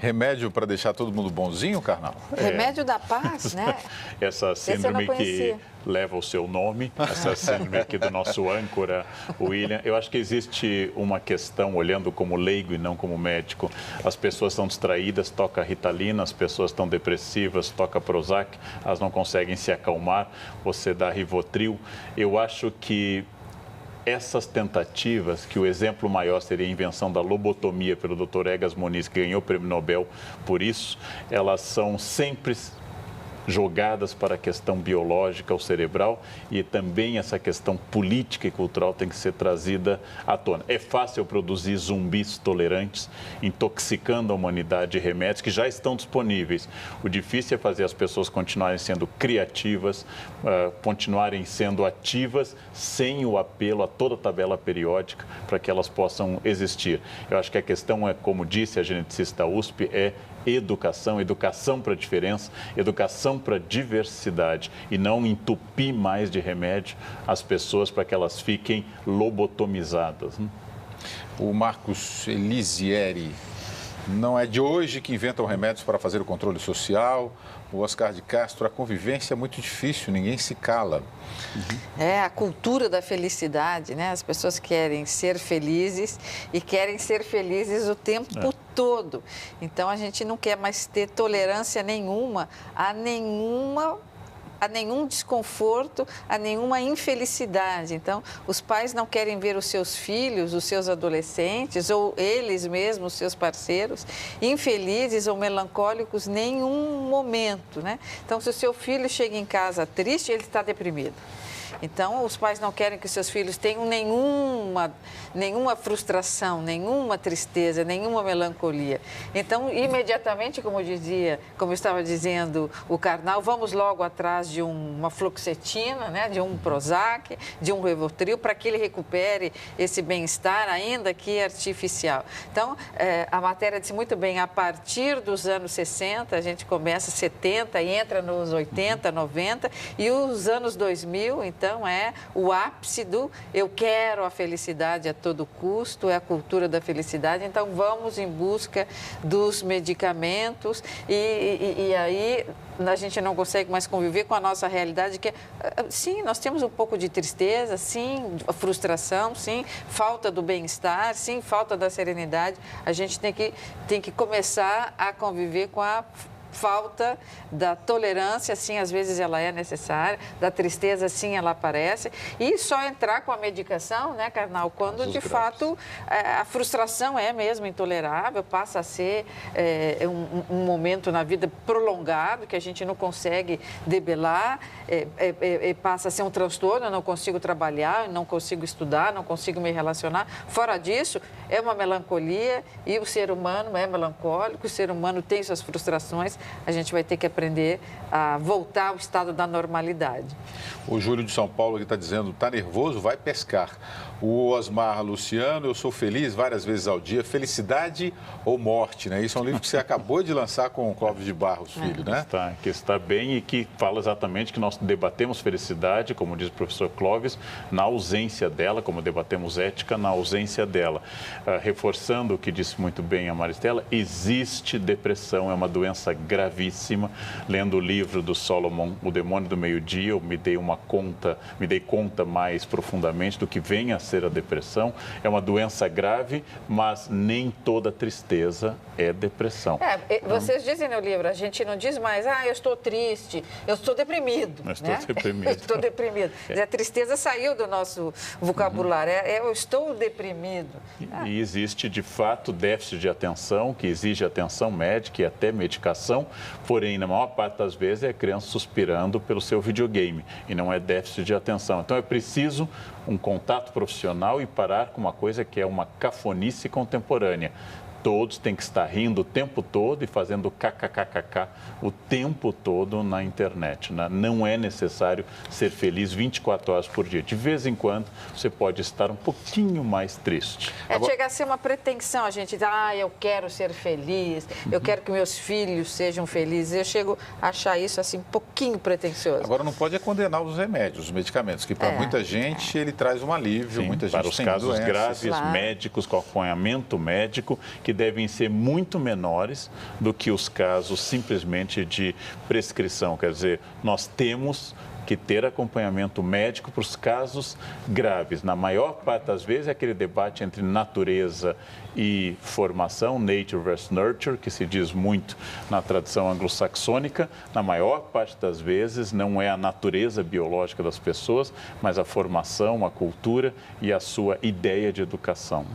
Remédio para deixar todo mundo bonzinho, Karnal? Remédio da paz, né? Essa síndrome que leva o seu nome, essa síndrome aqui do nosso âncora, William. Eu acho que existe uma questão, olhando como leigo e não como médico. As pessoas estão distraídas, toca Ritalina, as pessoas estão depressivas, toca Prozac, elas não conseguem se acalmar, você dá Rivotril. Eu acho que essas tentativas, que o exemplo maior seria a invenção da lobotomia pelo Dr. Egas Moniz, que ganhou o prêmio Nobel por isso, elas são sempre jogadas para a questão biológica ou cerebral e também essa questão política e cultural tem que ser trazida à tona. É fácil produzir zumbis tolerantes, intoxicando a humanidade de remédios que já estão disponíveis. O difícil é fazer as pessoas continuarem sendo criativas, continuarem sendo ativas, sem o apelo a toda a tabela periódica para que elas possam existir. Eu acho que a questão é, como disse a geneticista USP, é educação, educação para a diferença, educação para a diversidade e não entupir mais de remédio as pessoas para que elas fiquem lobotomizadas. O Marcos Elisieri, não é de hoje que inventam remédios para fazer o controle social. O Oscar de Castro, a convivência é muito difícil, ninguém se cala. É a cultura da felicidade, né? As pessoas querem ser felizes e querem ser felizes o tempo todo. Então, a gente não quer mais ter tolerância nenhuma a nenhum desconforto, a nenhuma infelicidade. Então, os pais não querem ver os seus filhos, os seus adolescentes, ou eles mesmos, os seus parceiros, infelizes ou melancólicos nenhum momento, né? Então, se o seu filho chega em casa triste, ele está deprimido. Então, os pais não querem que seus filhos tenham nenhuma frustração, nenhuma tristeza, nenhuma melancolia. Então, imediatamente, como estava dizendo o Karnal, vamos logo atrás de uma fluoxetina, né, de um Prozac, de um Rivotril, para que ele recupere esse bem-estar, ainda que artificial. Então, a matéria disse muito bem, a partir dos anos 60, a gente começa 70 e entra nos 80, 90, e os anos 2000, então, é o ápice do eu quero a felicidade a todo custo, é a cultura da felicidade. Então, vamos em busca dos medicamentos e aí a gente não consegue mais conviver com a nossa realidade, que é, sim, nós temos um pouco de tristeza, sim, frustração, sim, falta do bem-estar, sim, falta da serenidade. A gente tem que começar a conviver com a falta da tolerância, sim, às vezes ela é necessária, da tristeza, sim, ela aparece, e só entrar com a medicação, né, Karnal, quando de fato a frustração é mesmo intolerável, passa a ser um momento na vida prolongado, que a gente não consegue debelar, passa a ser um transtorno, eu não consigo trabalhar, eu não consigo estudar, não consigo me relacionar. Fora disso, é uma melancolia e o ser humano é melancólico, o ser humano tem suas frustrações, a gente vai ter que aprender a voltar ao estado da normalidade. O Júlio de São Paulo que está dizendo, está nervoso, vai pescar. O Osmar Luciano, eu sou feliz várias vezes ao dia, felicidade ou morte, né? Isso é um livro que você acabou de lançar com o Clóvis de Barros Filho, né? Que está bem e que fala exatamente que nós debatemos felicidade, como diz o professor Clóvis, na ausência dela, como debatemos ética na ausência dela. Reforçando o que disse muito bem a Maristela, existe depressão, é uma doença gravíssima. Lendo o livro do Solomon, O Demônio do Meio-Dia, eu me dei conta mais profundamente do que vem a ser a depressão. É uma doença grave, mas nem toda tristeza é depressão. Vocês dizem no livro, a gente não diz mais, eu estou triste, eu estou deprimido. Eu estou deprimido. Eu estou deprimido. A tristeza saiu do nosso vocabulário, eu estou deprimido. E existe, de fato, déficit de atenção, que exige atenção médica e até medicação, porém, na maior parte das vezes, é a criança suspirando pelo seu videogame e não é déficit de atenção. Então, é preciso um contato profissional e parar com uma coisa que é uma cafonice contemporânea. Todos têm que estar rindo o tempo todo e fazendo kkkk o tempo todo na internet, né? Não é necessário ser feliz 24 horas por dia. De vez em quando, você pode estar um pouquinho mais triste. Chega a ser uma pretensão, a gente diz, eu quero ser feliz, eu quero que meus filhos sejam felizes. Eu chego a achar isso assim um pouquinho pretensioso. Agora, não pode condenar os remédios, os medicamentos, que para muita gente ele traz um alívio, Sim, muita gente para os tem casos doenças. graves, médicos, com acompanhamento médico, que que devem ser muito menores do que os casos simplesmente de prescrição. Quer dizer, nós temos que ter acompanhamento médico para os casos graves. Na maior parte das vezes é aquele debate entre natureza e formação, nature versus nurture, que se diz muito na tradição anglo-saxônica. Na maior parte das vezes não é a natureza biológica das pessoas, mas a formação, a cultura e a sua ideia de educação.